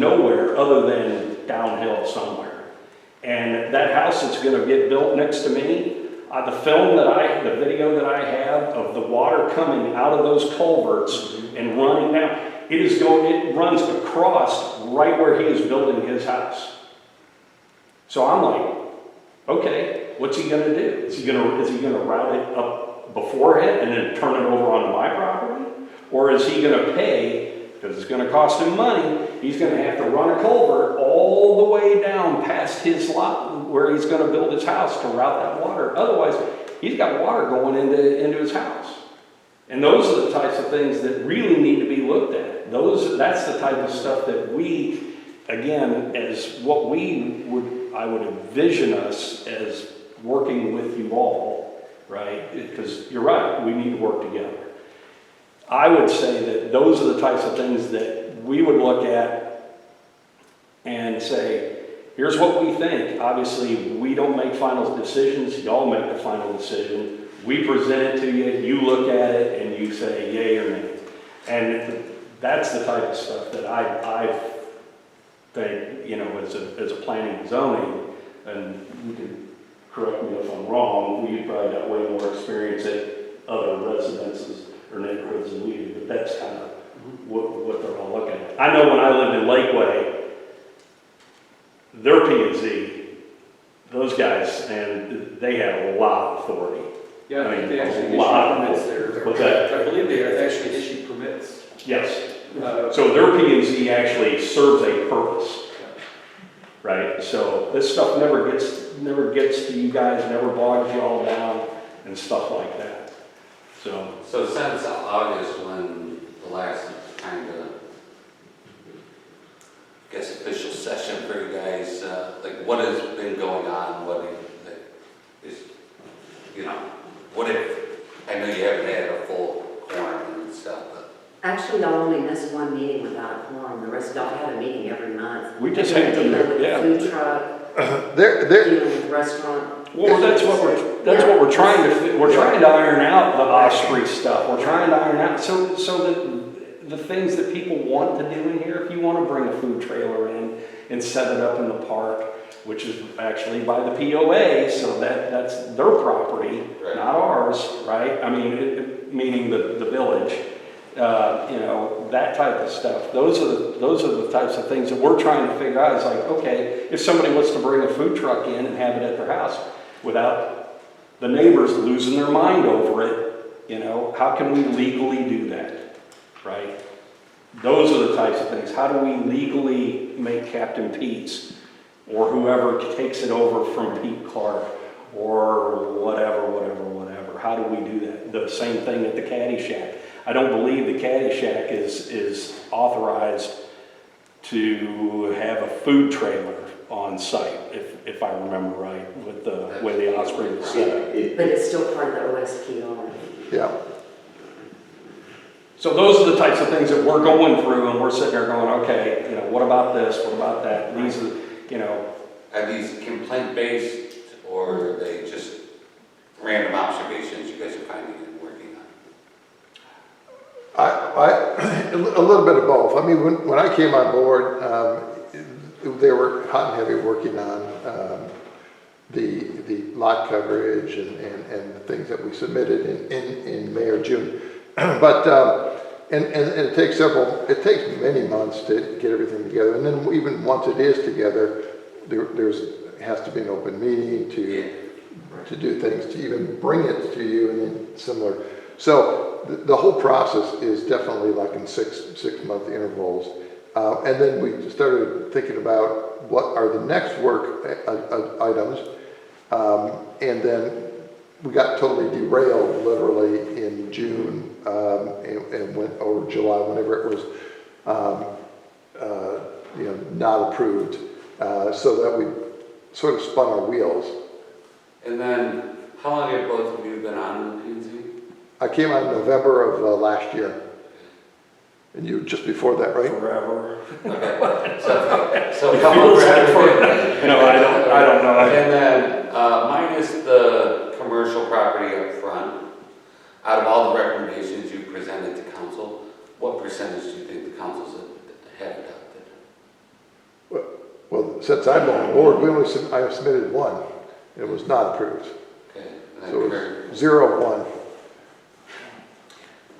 nowhere other than downhill somewhere. And that house that's gonna get built next to me, the video that I have of the water coming out of those culverts and running down, it runs across right where he is building his house. So I'm like, okay, what's he gonna do? Is he gonna route it up beforehand and then turn it over onto my property? Or is he gonna pay, because it's gonna cost him money, he's gonna have to run a culvert all the way down past his lot where he's gonna build his house to route that water. Otherwise, he's got water going into his house. And those are the types of things that really need to be looked at. That's the type of stuff that we, again, as what I would envision us as working with you all, right? Because you're right, we need to work together. I would say that those are the types of things that we would look at and say, here's what we think. Obviously, we don't make final decisions. Y'all make the final decision. We present it to you. You look at it and you say yay or nay. And that's the type of stuff that I think, as a planning and zoning, and you can correct me if I'm wrong, we probably got way more experience at other residences or neighborhoods than we do, but that's kind of what they're all looking at. I know when I lived in Lakeway, their P&Z, those guys, and they had a lot of authority. Yeah, I think they actually a issue lot of permits there. What's that? I believe they actually issue permits. Yes. So their P&Z actually serves a purpose, right? So this stuff never gets to you guys, never bogs you all down and stuff like that. So since August, when the last kind of, I guess, official session for you guys, like what has been going on? What if, I know you haven't had a full quorum and stuff, but. Actually, y'all only missed one meeting without a quorum. The rest of y'all had a meeting every month. we just had Dealing with to, the food truck, There, dealing with the restaurant. well, that's what we're trying to iron out the Osprey stuff. We're trying to iron out, so that the things that people want to do in here, if you want to bring a food trailer in and set it up in the park, which is actually by the POA, so that's their property, Right. not ours, right? I mean, meaning the village, that type of stuff. Those are the types of things that we're trying to figure out. It's like, okay, if somebody wants to bring a food truck in and have it at their house without the neighbors losing their mind over it, how can we legally do that, right? Those are the types of things. How do we legally make Captain Pete's or whoever takes it over from Pete Clark or whatever. How do we do that? The same thing at the Caddy Shack. I don't believe the Caddy Shack is authorized to have a food trailer on site, if I remember right, with the way the Osprey was set up. But it's still part of the OSPR. yeah. So those are the types of things that we're going through, and we're sitting there going, okay, what about this? What about that? These are, Are these complaint-based, or are they just random observations you guys are finding and working on? A little bit of both. I mean, when I came on board, they were hot and heavy working on the lot coverage and the things that we submitted in May or June. But and it takes many months to get everything together. And then even once it is together, there has to be an open meeting to do things, to even bring it to you, and then similar. So the whole process is definitely like in six-month intervals. And then we started thinking about what are the next work items. And then we got totally derailed literally in June and went over July, whenever it was not approved, so that we sort of spun our wheels. And then, how long have both of you been on the P&Z? I came out in November of last year. And you just before that, right? forever. Okay, so It come feels over like everything. No, I don't know. And then, minus the commercial property up front, out of all the recommendations you presented to council, what percentage do you think the councils have adopted? since I've been on board, I submitted one. It was not approved. Okay, and So then it's 0-1.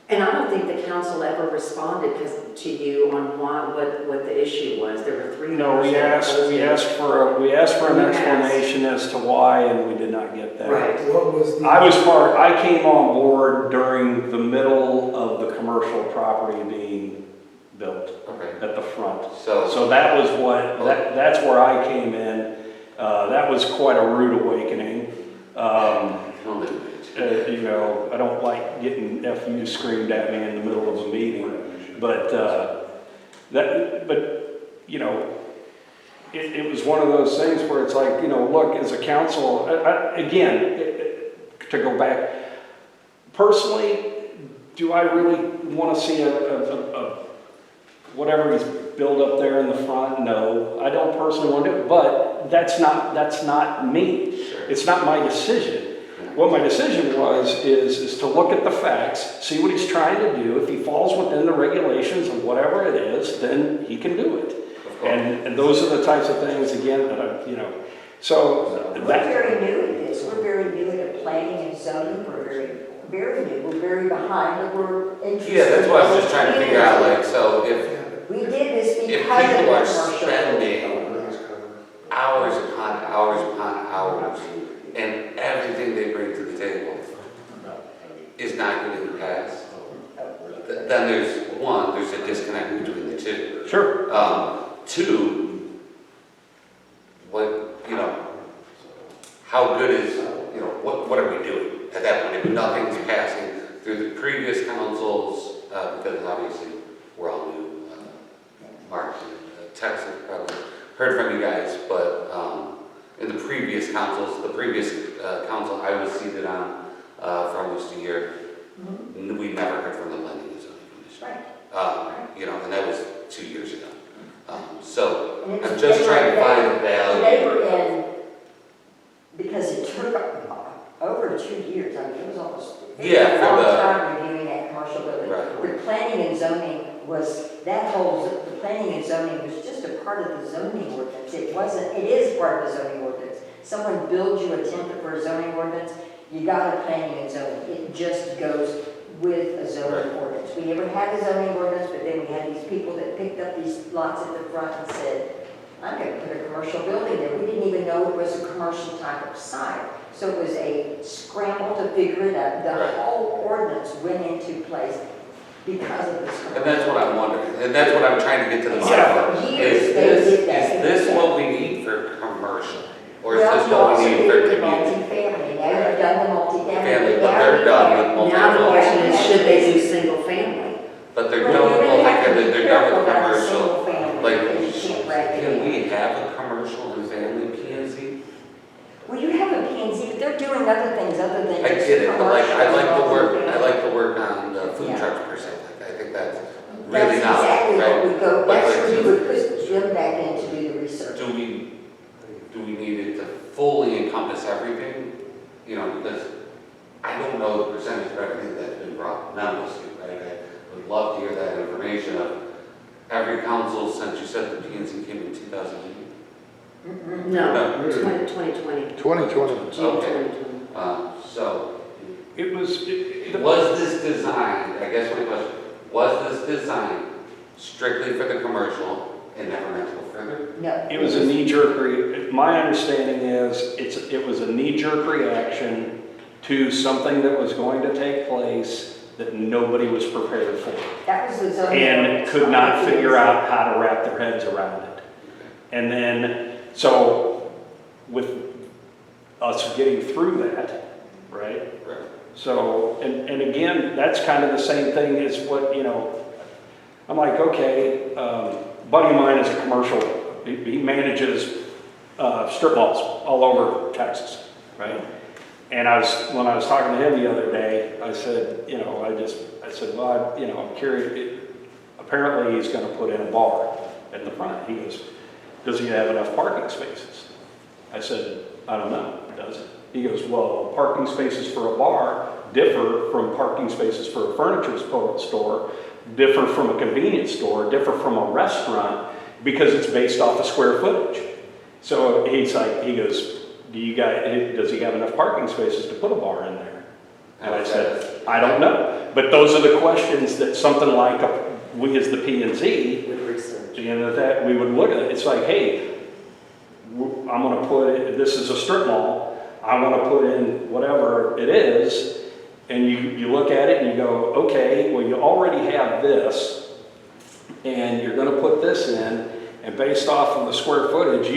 And I don't think the council ever responded to you on what the issue was. There were 3 No, members. we that asked opposed it. we asked for an You asked. explanation as to why, and we did not get that. Right. What was the? I came on board during the middle of the commercial property being built okay, at the front. so, So that was that's where I came in. That was quite a rude awakening. You know, I don't like getting FU screamed at me in the middle of a meeting, but, you know, it was one of those things where it's like, you know, look, as a council, to go back, personally, do I really want to see a whatever he's built up there in the front? No, I don't personally want to do it, but that's not me. sure. It's not my decision. What my decision is to look at the facts, see what he's trying to do. If he falls within the regulations of whatever it is, then he can do it. Of course. And those are the types of things, again, that I, you know, so We're that, very new at this, we're very new at planning and zoning, we're very new, we're very behind, but we're interested. Yeah, that's what I was just trying to figure out, like, so if We did this if because of the people are commercial. spending hours upon hours upon hours, and everything they bring to the table is not going to pass, then there's a disconnect between the two. sure. Two, how good is, what are we doing at that point? If nothing's passing through the previous councils, because obviously we're all new, Mark, Texas, probably heard from you guys, but in the previous councils, the previous council I was seated on for almost a year, we never heard from the planning and zoning commission. Right. And that was 2 years ago. So And it's- I'm just trying to find the They were value. in, because it took over 2 years, I mean, it was almost. Yeah, a for long the- time reviewing that commercial building. Right. The planning and zoning was, the planning and zoning was just a part of the zoning ordinance. It is part of the zoning ordinance. Someone builds you a template for a zoning ordinance, you got a planning and zoning. It just goes with a zoning ordinance. We never had a zoning ordinance, but then we had these people that picked up these lots at the front and said, I'm going to put a commercial building there. We didn't even know it was a commercial type of site. So it was a scramble to figure it out. The Right. whole ordinance went into place because of this. And that's what I'm wondering, and that's what I'm trying to get to the bottom Yeah. of. For years, Is they did that. this what we need for commercial? Or is Well, this you what also we need did for with community? multifamily. Now you've done the multifamily. Family, but Now they're we done have- with Now the multifamily. question is, should they do single family? But they're Well, done you with really have to multifamily, be they're done careful with about the commercial. single family, Like, because you can't wrap it can in. we have a commercial and family P&Z? Well, you have a P&Z, but they're doing other things other than I just get it, but like, I like the work, commercial. I like the work on the food Yeah. trucks per se, like, I think that's really That's not, exactly what right? we go, But that's like, where you would put Jim back in to do the research. Do we need it to fully encompass everything? Because I don't know the percentage of everything that's been brought, none of us do, right? I would love to hear that information of every council since you said the P&Z came in 2008. No, 2020. 2020. June Okay. 2020. So, It was, was this designed, I guess my question, was this designed strictly for the commercial and never meant to go further? No. it was a knee-jerk, my understanding is, it was a knee-jerk reaction to something that was going to take place that nobody was prepared for. That was the zoning. And ordinance, could not the figure P&Z. out how to wrap their heads around it. And then, so with us getting through that, right? Right. So, and again, that's kind of the same thing as what, I'm like, okay, buddy of mine is a commercial, he manages strip malls all over Texas, right? And when I was talking to him the other day, I said, I said, well, I'm curious, apparently he's gonna put in a bar in the front. He goes, does he have enough parking spaces? I said, I don't know, does it? He goes, well, parking spaces for a bar differ from parking spaces for a furniture store, differ from a convenience store, differ from a restaurant, because it's based off of square footage. So he's like, he goes, does he have enough parking spaces to put a bar in there? And I said, I don't know. But those are the questions that something like we as the P and Z, With research. that we would look at it. It's like, hey, I'm gonna put it, this is a strip mall, I wanna put in whatever it is, and you look at it and you go, okay, well, you already have this, and you're gonna put this in, and based off of the square footage,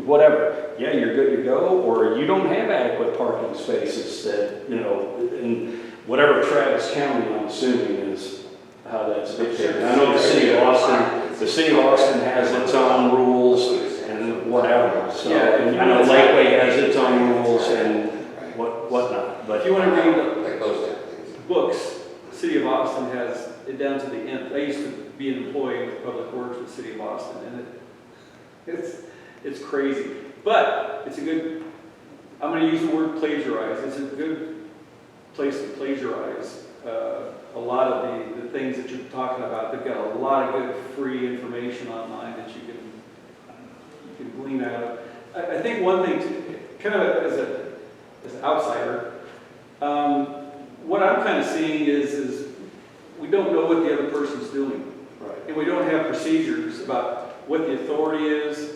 whatever, yeah, you're good to go, or you don't have adequate parking spaces that, in whatever Travis County, I'm assuming, is how that's dictated. I know the city of Austin has its own rules and whatever, so, Yeah, and I know Lakeway has its own rules and whatnot, If but, you want to read Like those type of things. the books, the city of Austin has it down to the nth. I used to be an employee with Public Works with the city of Austin, and it's crazy. But it's a good, I'm going to use the word plagiarize. It's a good place to plagiarize a lot of the things that you're talking about. They've got a lot of good free information online that you can glean out of. I think one thing, kind of as an outsider, what I'm kind of seeing is we don't know what the other person's doing. right. And we don't have procedures about what the authority is.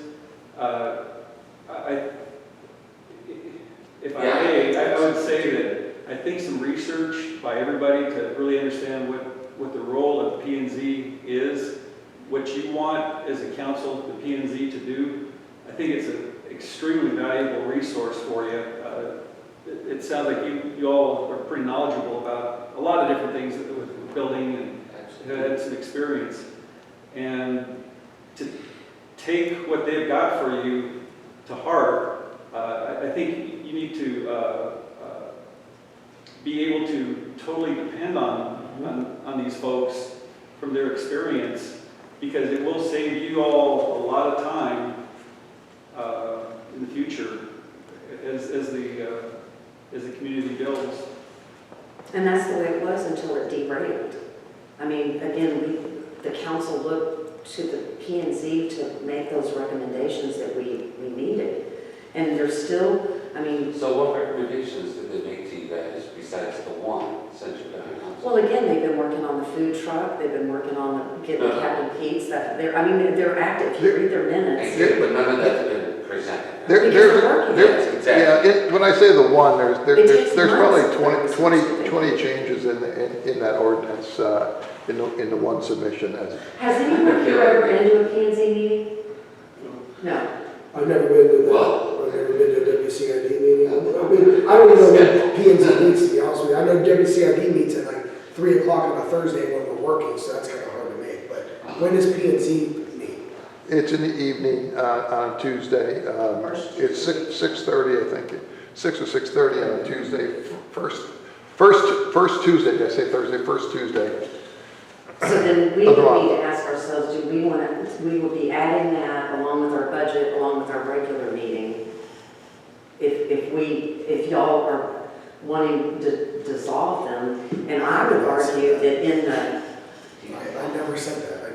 If I may, I would say that I think some research by everybody to really understand what the role of P and Z is, what you want as a council, the P and Z to do. I think it's an extremely valuable resource for you. It sounds like you all are pretty knowledgeable about a lot of different things with building and have had some experience. And to take what they've got for you to heart, I think you need to be able to totally depend on these folks from their experience, because it will save you all a lot of time in the future as the community builds. And that's the way it was until it derailed. I mean, again, the council looked to the P and Z to make those recommendations that we needed. And there's still, I mean, So what recommendations did they make to you guys besides the one since you've been on council? well, again, they've been working on the food truck, they've been working on getting Captain Pete's, they're active, if you read their minutes. I get it, but none of that's been presented. Because they're working on it. Exactly. When I say the one, It takes there's months probably for 20 research. changes in that ordinance, in the one submission as. Has anyone here ever been to a P and Z meeting? No. I've never been to Well- that, I've never been to a WCID meeting. I don't even know when P and Z meets, to be honest with you. I know WCID meets at like 3 o'clock on a Thursday when we're working, so that's kind of hard to make. But when does P and Z meet? It's in the evening on Tuesday. It's 6:30, I think, 6 or 6:30 on Tuesday, first Tuesday, did I say Thursday, first Tuesday. So then we would need to ask ourselves, we will be adding that along with our budget, along with our regular meeting. If y'all are wanting to dissolve them, and I would argue that in the, I never said that. I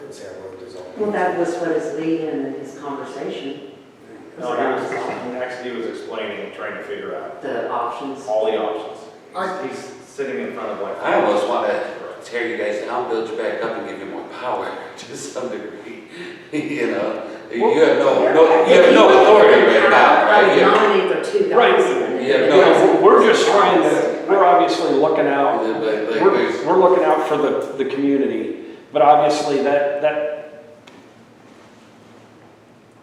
didn't say I wanted to dissolve. well, that was what is leading in his conversation. No, he was explaining, trying to figure out The options. all the options. I- He's sitting in front of like. I almost want to tear you guys down, build you back up, and give you more power to some degree. You know, you have no authority right now, I would right? nominate the two guys. Right. Yeah, no. We're just trying to, we're obviously looking out, Yeah, but, like, we're looking out for the community, but obviously that,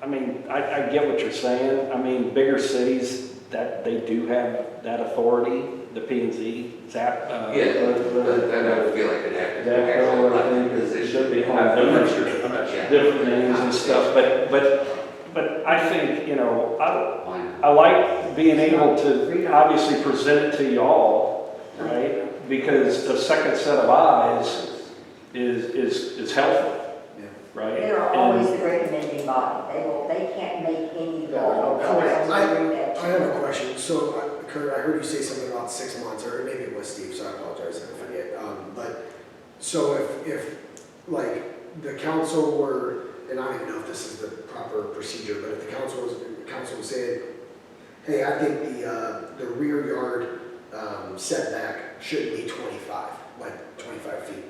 I mean, I get what you're saying. I mean, bigger cities, that they do have that authority, the P and Z, ZAP. Yeah, but then I would feel like it'd have to be That actually I elected think position. should be I'm on not sure. Yeah. different names and stuff, but I think, Why not? I like being able to obviously present it to y'all, right? Because a second set of eyes is helpful, right? They're And- always the recommending body. They can't make any law. Correct. I have a question. So, Kurt, I heard you say something about 6 months, or maybe it was Steve, so I apologize if I forget. But, so if like, the council were, and I don't even know if this is the proper procedure, but if the council was saying, hey, I think the rear yard setback shouldn't be 25, like 25 feet.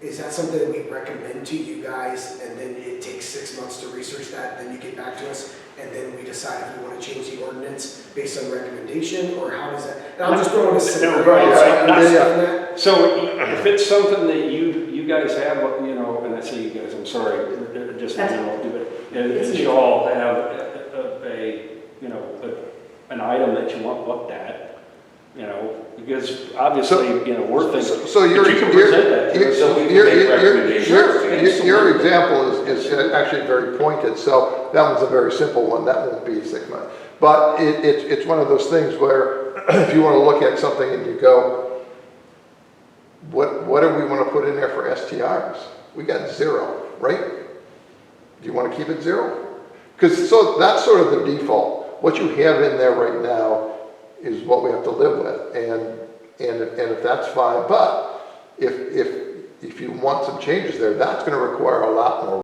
Is that something that we recommend to you guys, and then it takes 6 months to research that, then you get back to us, and then we decide if we want to change the ordinance based on recommendation, or how does that? And I'm just throwing a scenario. right, out, so I right. understand that. So if it's something that you guys have, you know, and I say you guys, I'm sorry, just, you know, do it. And you all have a, you know, an item that you want looked at, you know, because obviously, you know, we're thinking. So but you can present that to us. So we can make recommendations. your example is actually very pointed, so that one's a very simple one, that won't be 6 months. But it's one of those things where if you want to look at something and you go, what do we want to put in there for STRs? We got 0, right? Do you want to keep it 0? Because so that's sort of the default. What you have in there right now is what we have to live with, and if that's fine, but if you want some changes there, that's going to require a lot more